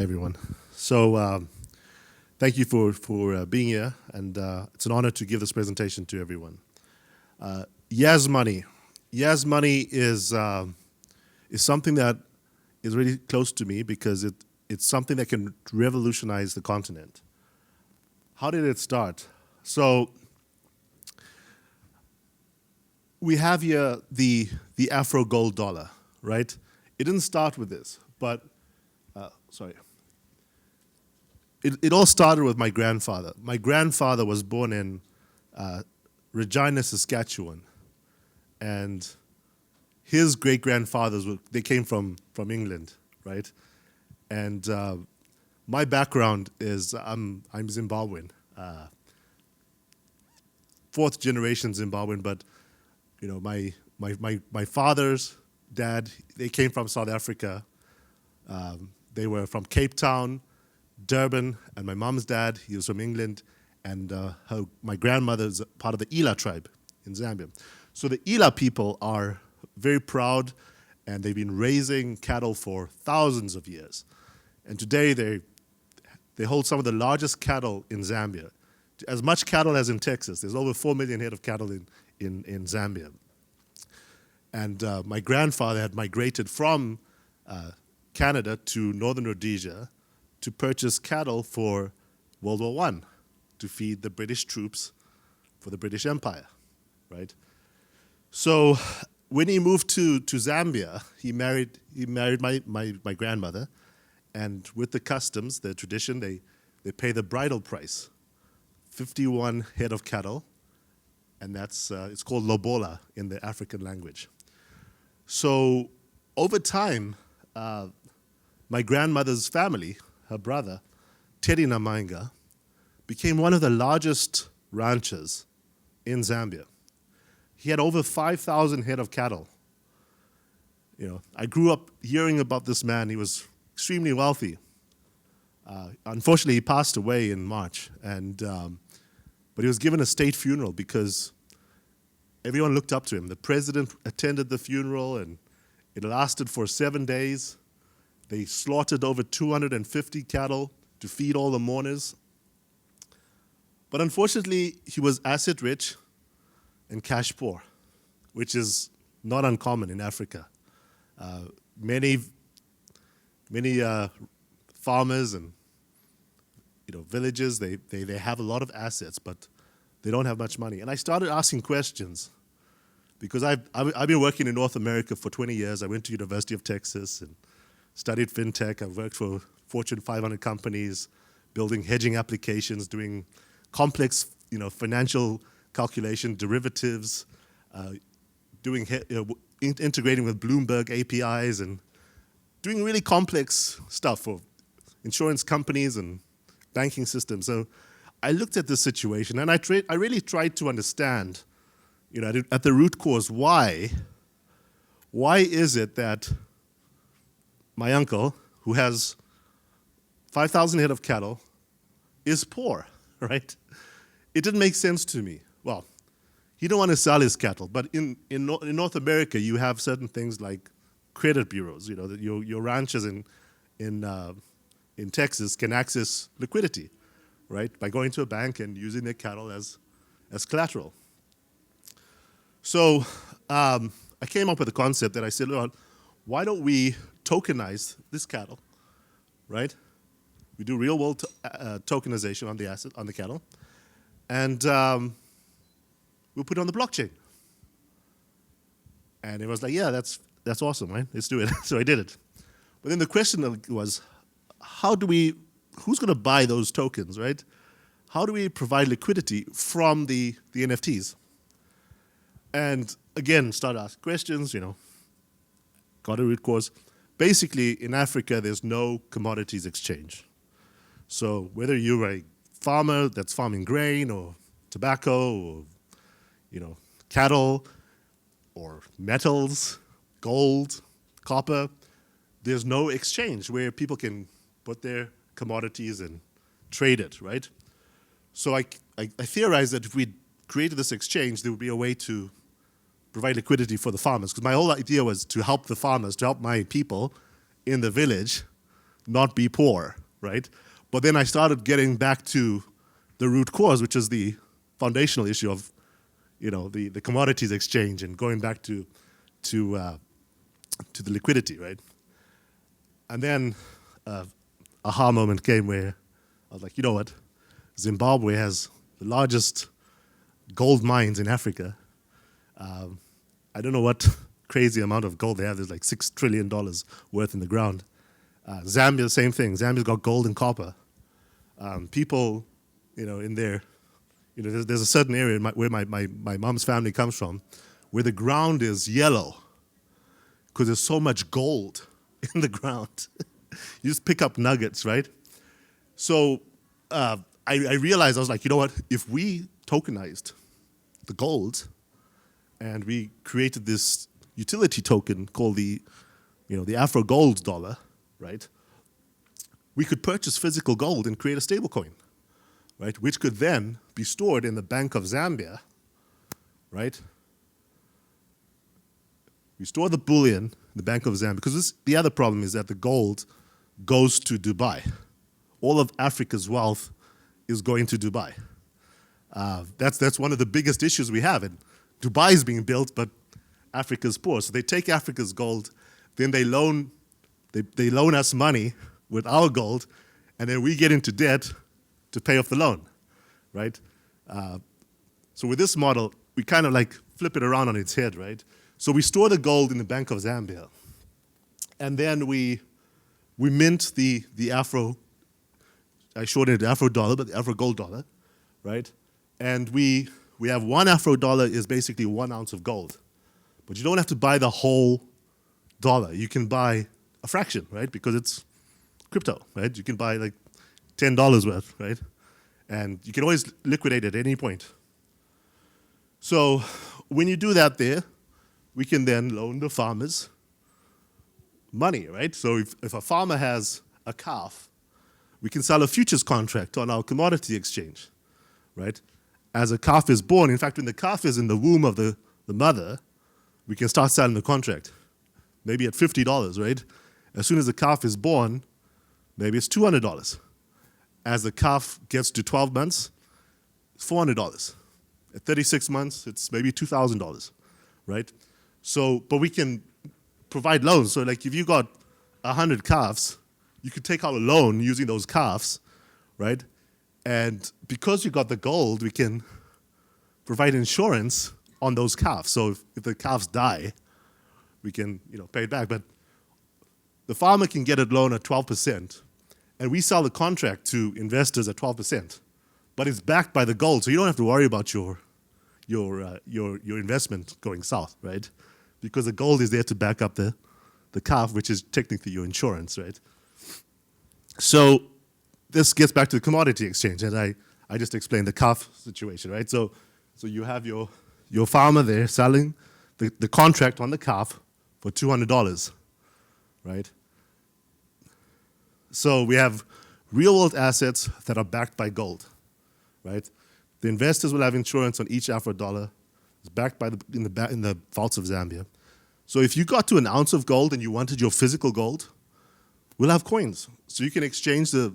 everyone. So thank you for being here, and it's an honor to give this presentation to everyone. YazzMoney. YazzMoney is something that is really close to me because it's something that can revolutionize the continent. How did it start? So we have here the Afro gold dollar, right? It didn't start with this, but It all started with my grandfather. My grandfather was born in Regina, Saskatchewan, and his great-grandfathers they came from England, right? And my background is I'm Zimbabwean, fourth generation Zimbabwean, but you know my father's dad, they came from South Africa. They were from Cape Town, Durban, and my mom's dad, he was from England, and my grandmother's part of the Ila tribe in Zambia. So the Ila people are very proud, and they've been raising cattle for thousands of years. And today they hold some of the largest cattle in Zambia, as much cattle as in Texas. There's over 4 million head of cattle in Zambia. And my grandfather had migrated from Canada to northern Rhodesia to purchase cattle for World War I, to feed the British troops for the British Empire, right? So when he moved to Zambia, he married my grandmother, and with the customs, the tradition, they pay the bridal price, 51 head of cattle, and that's it's called lobola in the African language. So over time, my grandmother's family, her brother, Teddy Namainga, became one of the largest ranchers in Zambia. He had over 5,000 head of cattle. You know, I grew up hearing about this man. He was extremely wealthy. Unfortunately, he passed away in March, but he was given a state funeral because everyone looked up to him. The president attended the funeral, and it lasted for 7 days. They slaughtered over 250 cattle to feed all the mourners. But unfortunately, he was asset rich and cash poor, which is not uncommon in Africa. Many farmers and villages, they have a lot of assets, but they don't have much money. And I started asking questions because I've been working in North America for 20 years. I went to University of Texas and studied fintech. I've worked for Fortune 500 companies, building hedging applications, doing complex, financial calculation, derivatives, integrating with Bloomberg APIs, and doing really complex stuff for insurance companies and banking systems. So I looked at this situation, and I really tried to understand, at the root cause, why is it that my uncle, who has 5,000 head of cattle, is poor, right? It didn't make sense to me. Well, he didn't want to sell his cattle, but in North America, you have certain things like credit bureaus. Your ranchers in Texas can access liquidity, right, by going to a bank and using their cattle as collateral. So I came up with a concept that I said, well, why don't we tokenize this cattle, right? We do real-world tokenization on the cattle, and we'll put it on the blockchain. And it was like, yeah, that's awesome, right? Let's do it. So I did it. But then the question was, who's going to buy those tokens, right? How do we provide liquidity from the NFTs? And again, started asking questions, got a root cause. Basically, in Africa, there's no commodities exchange. So whether you're a farmer that's farming grain or tobacco or, cattle or metals, gold, copper, there's no exchange where people can put their commodities and trade it, right? So I theorized that if we created this exchange, there would be a way to provide liquidity for the farmers. Because my whole idea was to help the farmers, to help my people in the village not be poor, right? But then I started getting back to the root cause, which is the foundational issue of, the commodities exchange and going back to the liquidity, right? And then aha moment came where I was like, you know what? Zimbabwe has the largest gold mines in Africa. I don't know what crazy amount of gold they have. There's like $6 trillion worth in the ground. Zambia, same thing. Zambia's got gold and copper. People, in there, there's a certain area where my mom's family comes from, where the ground is yellow because there's so much gold in the ground. You just pick up nuggets, right? So I realized, I was like, you know what? If we tokenized the gold and we created this utility token called the Afro Gold dollar, right? We could purchase physical gold and create a stable coin, right? Which could then be stored in the Bank of Zambia, right? We store the bullion in the Bank of Zambia, because the other problem is that the gold goes to Dubai. All of Africa's wealth is going to Dubai. That's one of the biggest issues we have. And Dubai is being built, but Africa's poor. So they take Africa's gold, then they loan us money with our gold, and then we get into debt to pay off the loan, right? So with this model, we kind of like flip it around on its head, right? So we store the gold in the Bank of Zambia, and then we mint the Afro, I shortened it Afro dollar, but the Afro gold dollar, right? And we have one Afro dollar is basically 1 ounce of gold. But you don't have to buy the whole dollar. You can buy a fraction, right? Because it's crypto, right? You can buy like $10 worth, right? And you can always liquidate at any point. So when you do that there, we can then loan the farmers money, right? So if a farmer has a calf, we can sell a futures contract on our commodity exchange, right? As a calf is born, in fact, when the calf is in the womb of the mother, we can start selling the contract, maybe at $50, right? As soon as the calf is born, maybe it's $200. As the calf gets to 12 months, it's $400. At 36 months, it's maybe $2,000, right? So, but we can provide loans. So like if you got 100 calves, you could take out a loan using those calves, right? And because you got the gold, we can provide insurance on those calves. So if the calves die, we can pay it back. But the farmer can get a loan at 12%, and we sell the contract to investors at 12%. But it's backed by the gold, so you don't have to worry about your investment going south, right? Because the gold is there to back up the calf, which is technically your insurance, right? So this gets back to the commodity exchange, and I just explained the calf situation, right? So you have your farmer there selling the contract on the calf for $200, right? So we have real-world assets that are backed by gold, right? The investors will have insurance on each Afro dollar. It's backed by in the vaults of Zambia. So if you got to an ounce of gold and you wanted your physical gold, we'll have coins. So you can exchange the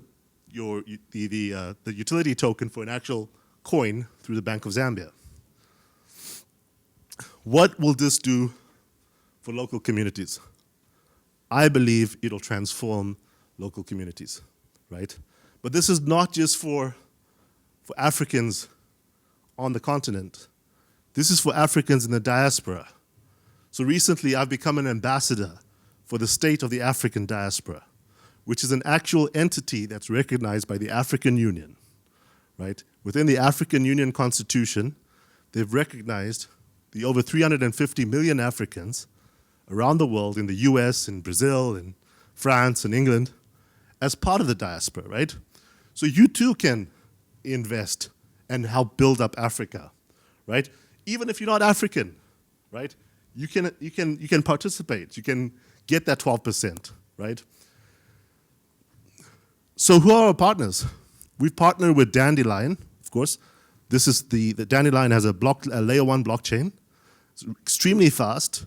utility token for an actual coin through the Bank of Zambia. What will this do for local communities? I believe it'll transform local communities, right? But this is not just for Africans on the continent. This is for Africans in the diaspora. So recently, I've become an ambassador for the State of the African Diaspora, which is an actual entity that's recognized by the African Union, right? Within the African Union Constitution, they've recognized the over 350 million Africans around the world, in the US, in Brazil, in France, and England, as part of the diaspora, right? So you too can invest and help build up Africa, right? Even if you're not African, right? You can participate. You can get that 12%, right? So who are our partners? We've partnered with Dandelion, of course. This is the Dandelion has a layer 1 blockchain. It's extremely fast.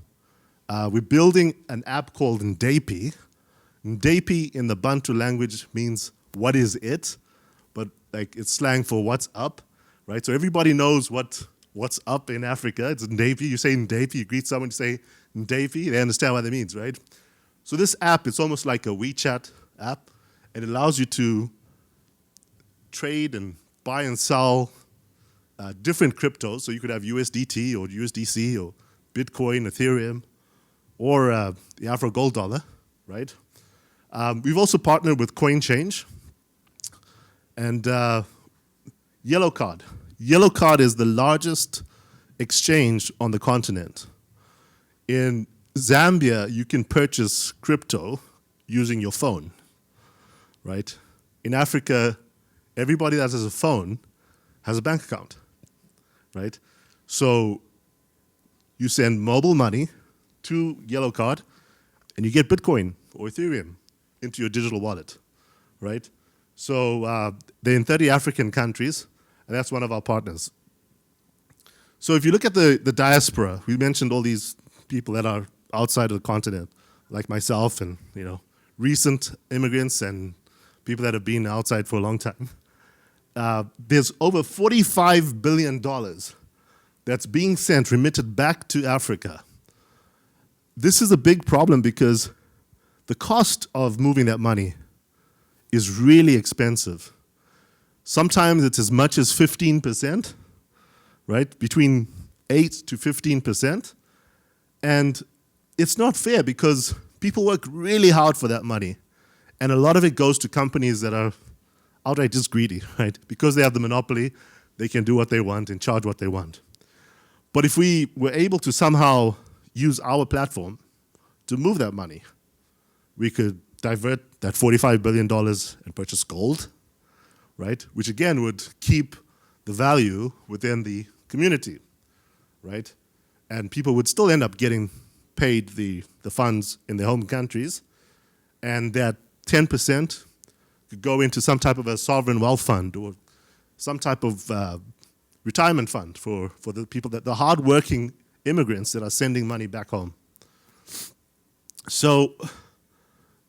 We're building an app called Ndapi. Ndepi in the Bantu language means what is it, but like it's slang for what's up, right? So everybody knows what's up in Africa. It's Ndepi. You say Ndepi, you greet someone, you say Ndepi, they understand what that means, right? So this app, it's almost like a WeChat app, and it allows you to trade and buy and sell different cryptos. So you could have USDT or USDC or Bitcoin, Ethereum, or the Afro Gold Dollar, right? We've also partnered with CoinChange and Yellow Card. Yellow Card is the largest exchange on the continent. In Zambia, you can purchase crypto using your phone, right? In Africa, everybody that has a phone has a bank account, right? So you send mobile money to Yellow Card, and you get Bitcoin or Ethereum into your digital wallet, right? So they're in 30 African countries, and that's one of our partners. So if you look at the diaspora, we mentioned all these people that are outside of the continent, like myself and recent immigrants and people that have been outside for a long time. There's over $45 billion that's being sent, remitted back to Africa. This is a big problem because the cost of moving that money is really expensive. Sometimes it's as much as 15%, right? Between 8 to 15%. And it's not fair because people work really hard for that money. And a lot of it goes to companies that are outright just greedy, right? Because they have the monopoly, they can do what they want and charge what they want. But if we were able to somehow use our platform to move that money, we could divert that $45 billion and purchase gold, right? Which again would keep the value within the community, right? And people would still end up getting paid the funds in their home countries, and that 10% could go into some type of a sovereign wealth fund or some type of retirement fund for the people, the hardworking immigrants that are sending money back home. So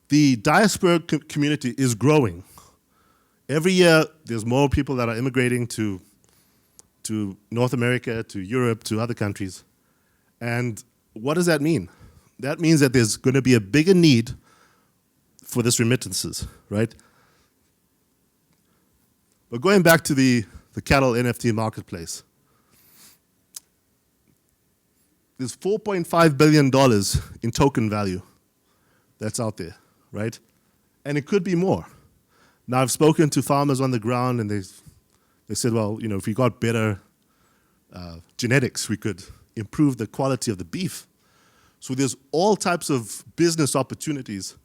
the diaspora community is growing. Every year, there's more people that are immigrating to North America, to Europe, to other countries. And what does that mean? That means that there's going to be a bigger need for this remittances, right? But going back to the cattle NFT marketplace, there's $4.5 billion in token value that's out there, right? And it could be more. Now, I've spoken to farmers on the ground, and they said, well, if we got better genetics, we could improve the quality of the beef. So there's all types of business opportunities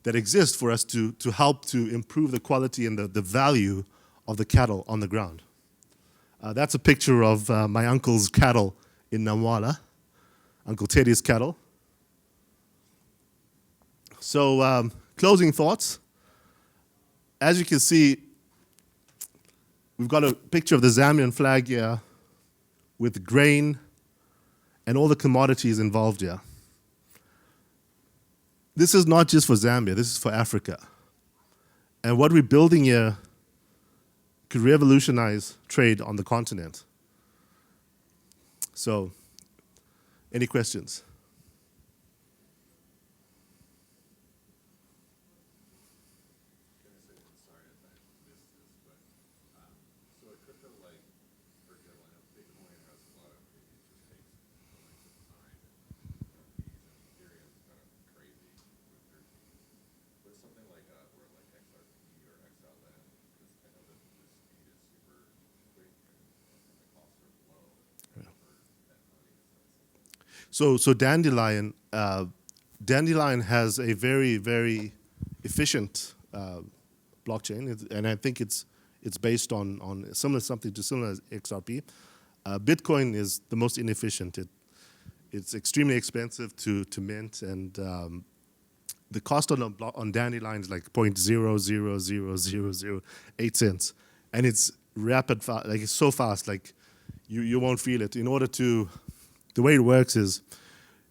that exist for us to help to improve the quality and the value of the cattle on the ground. That's a picture of my uncle's cattle in Namwala, Uncle Teddy's cattle. So closing thoughts. As you can see, we've got a picture of the Zambian flag here with grain and all the commodities involved here. This is not just for Zambia, this is for Africa. And what we're building here could revolutionize trade on the continent. So, any questions? So Dandelion has a very, very efficient blockchain, and I think it's based on something similar as XRP. Bitcoin is the most inefficient. It's extremely expensive to mint, and the cost on Dandelion is like 0.0000008 cents, and it's rapid, like it's so fast, like you won't feel it. The way it works is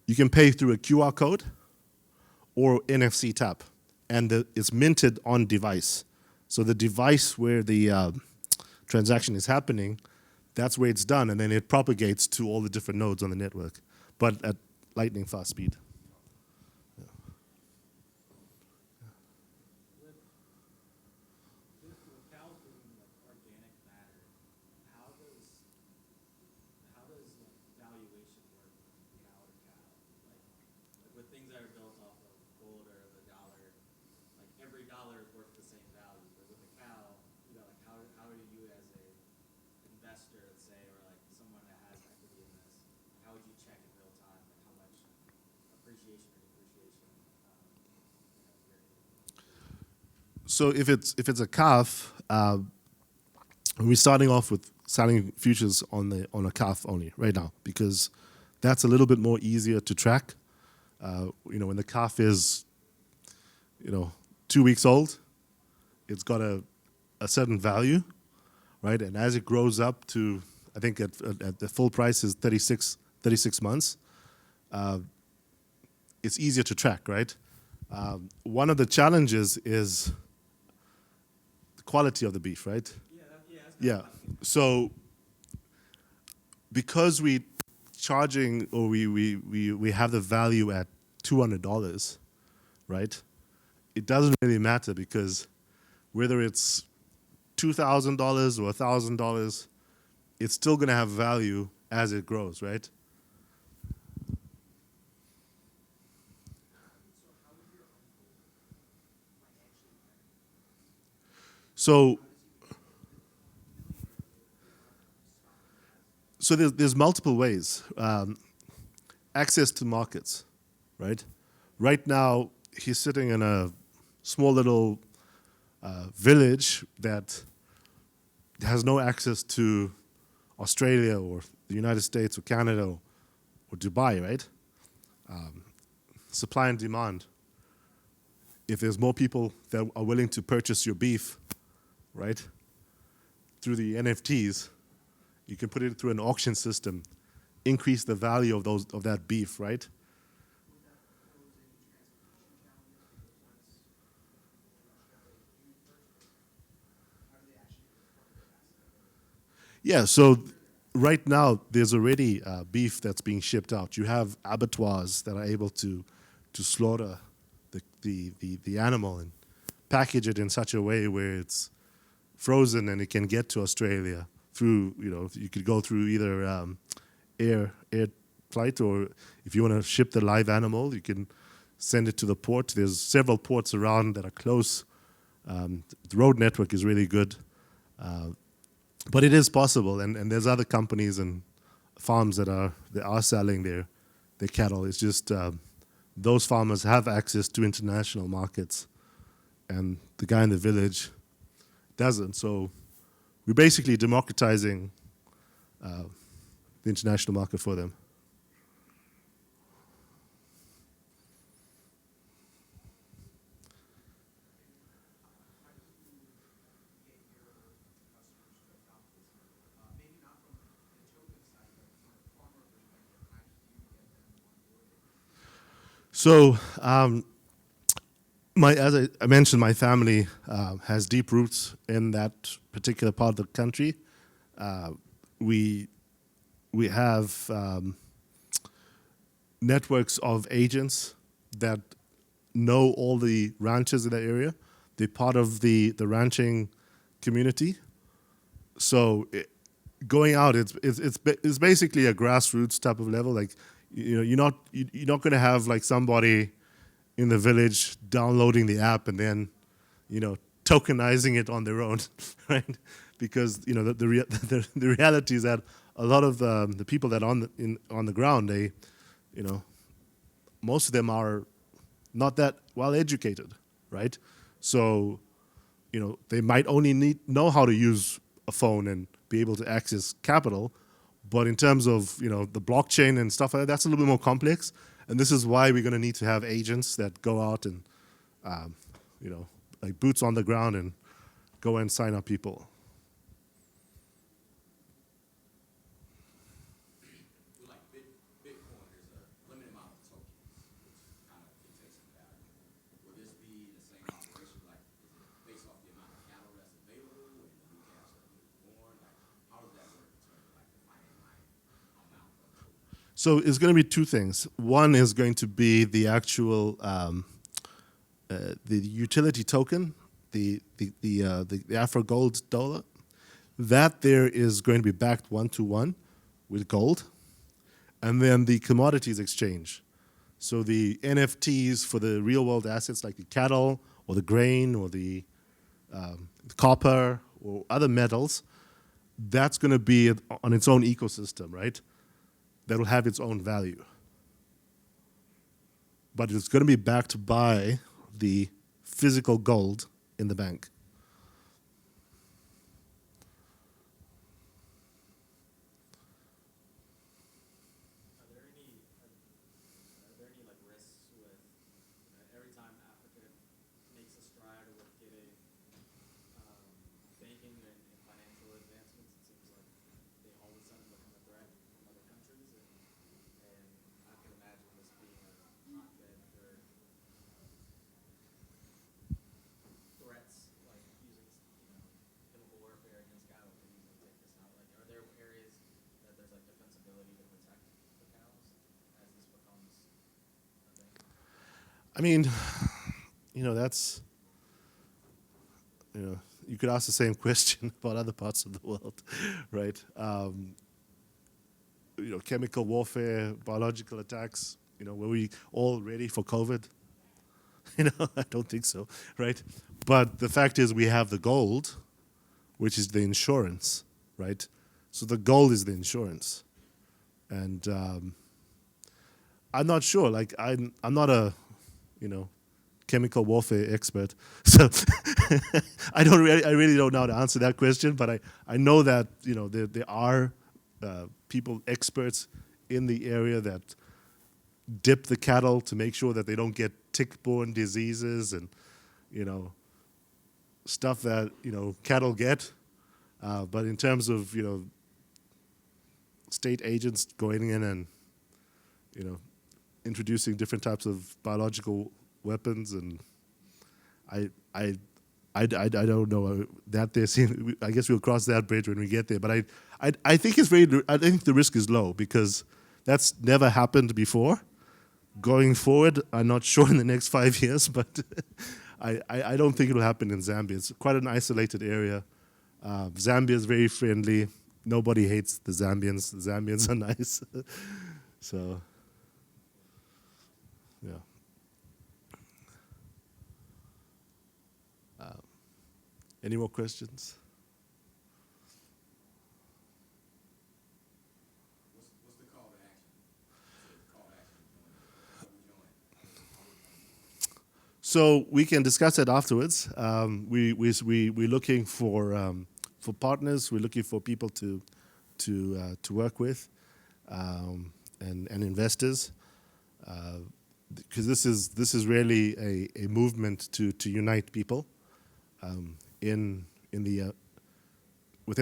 you can pay through a QR code or NFC tap. and it's minted on device. So the device where the transaction is happening, that's where it's done, and then it propagates to all the different nodes on the network, but at lightning fast speed. So if it's a calf, we're starting off with selling futures on a calf only right now because that's a little bit more easier to track. When the calf is 2 weeks old, it's got a certain value, right? And as it grows up to, I think at the full price is 36 months, it's easier to track, right? One of the challenges is the quality of the beef, right? Yeah. So because we charging or we have the value at $200, right? It doesn't really matter because whether it's $2,000 or $1,000, it's still going to have value as it grows, right? So there's multiple ways. Access to markets, right? Right now, he's sitting in a small little village that has no access to Australia or the United States or Canada or Dubai, right? Supply and demand. If there's more people that are willing to purchase your beef, right, through the NFTs, you can put it through an auction system, increase the value of that beef, right? Yeah, so right now there's already beef that's being shipped out. You have abattoirs that are able to slaughter the animal and package it in such a way where it's frozen and it can get to Australia through, you could go through either air flight, or if you want to ship the live animal, you can send it to the port. There's several ports around that are close. The road network is really good. But it is possible, and there's other companies and farms that are selling their cattle. It's just those farmers have access to international markets, and the guy in the village doesn't. So we're basically democratizing the international market for them. So, as I mentioned, my family has deep roots in that particular part of the country. We have networks of agents that know all the ranchers in that area. They're part of the ranching community. So going out, it's basically a grassroots type of level. Like, you're not going to have like somebody in the village downloading the app and then, tokenizing it on their own, right? Because the reality is that a lot of the people that on the ground, they, most of them are not that well educated, right? So, they might only know how to use a phone and be able to access capital. But in terms of the blockchain and stuff like that, that's a little bit more complex. And this is why we're going to need to have agents that go out and, like boots on the ground and go and sign up people. So it's going to be two things. One is going to be the actual the utility token, the Afro Gold dollar. That there is going to be backed 1-to-1 with gold, and then the commodities exchange. So the NFTs for the real world assets like the cattle or the grain or the copper or other metals, that's going to be on its own ecosystem, right? That'll have its own value. But it's going to be backed by the physical gold in the bank. I mean, that's, you could ask the same question about other parts of the world, right? Chemical warfare, biological attacks, were we all ready for COVID? I don't think so, right? But the fact is we have the gold, which is the insurance, right? So the gold is the insurance. And I'm not sure, like I'm not a, chemical warfare expert. So I really don't know how to answer that question, but I know that, there are people, experts in the area that dip the cattle to make sure that they don't get tick-borne diseases and, stuff that, cattle get. But in terms of, state agents going in and, introducing different types of biological weapons, and I don't know that they're seeing. I guess we'll cross that bridge when we get there. But I think I think the risk is low because that's never happened before. Going forward, I'm not sure in the next 5 years, but I don't think it'll happen in Zambia. It's quite an isolated area. Zambia is very friendly. Nobody hates the Zambians. The Zambians are nice. So, yeah. Any more questions? What's the call to action? So we can discuss it afterwards. We're looking for partners. We're looking for people to work with, and investors, because this is really a movement to unite people within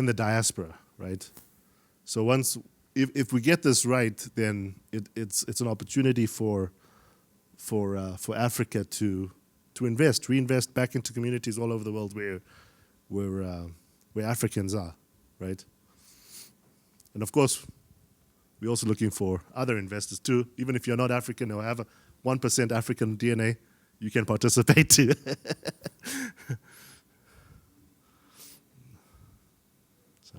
the diaspora, right? So if we get this right, then it's an opportunity for Africa to reinvest back into communities all over the world where Africans are, right? And of course, we're also looking for other investors too. Even if you're not African or have a 1% African DNA, you can participate too. So,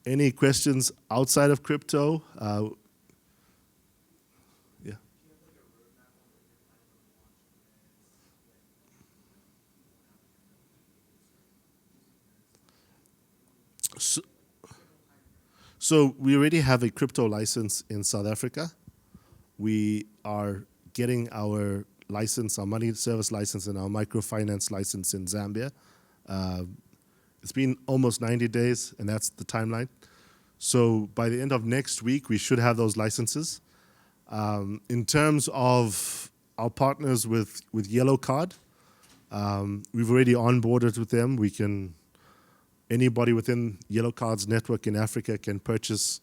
any questions outside of crypto? Yeah. So we already have a crypto license in South Africa. We are getting our license, our money service license, and our microfinance license in Zambia. It's been almost 90 days, and that's the timeline. So by the end of next week, we should have those licenses. In terms of our partners with Yellow Card, we've already onboarded with them. Anybody within Yellow Card's network in Africa can purchase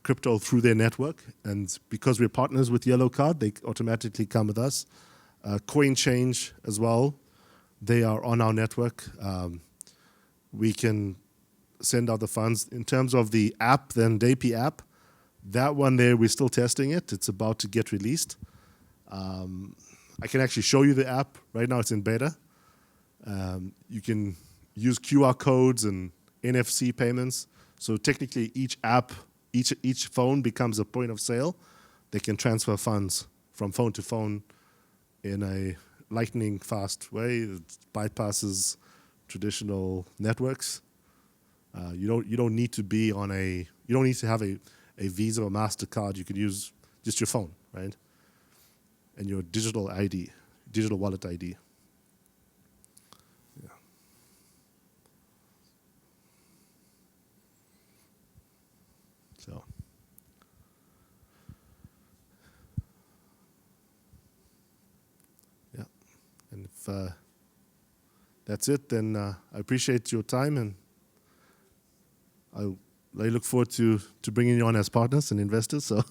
crypto through their network, and because we're partners with Yellow Card, they automatically come with us. CoinChange as well, they are on our network. We can send out the funds. In terms of the app, then DAPI app, that one there, we're still testing it. It's about to get released. I can actually show you the app. Right now it's in beta. You can use QR codes and NFC payments. So technically each app, each phone becomes a point of sale. They can transfer funds from phone to phone in a lightning fast way. It bypasses traditional networks. You don't need to be on you don't need to have a Visa or MasterCard. You can use just your phone, right? And your digital ID, digital wallet ID. Yeah. So. Yeah. And if that's it, then I appreciate your time, and I look forward to bringing you on as partners and investors. So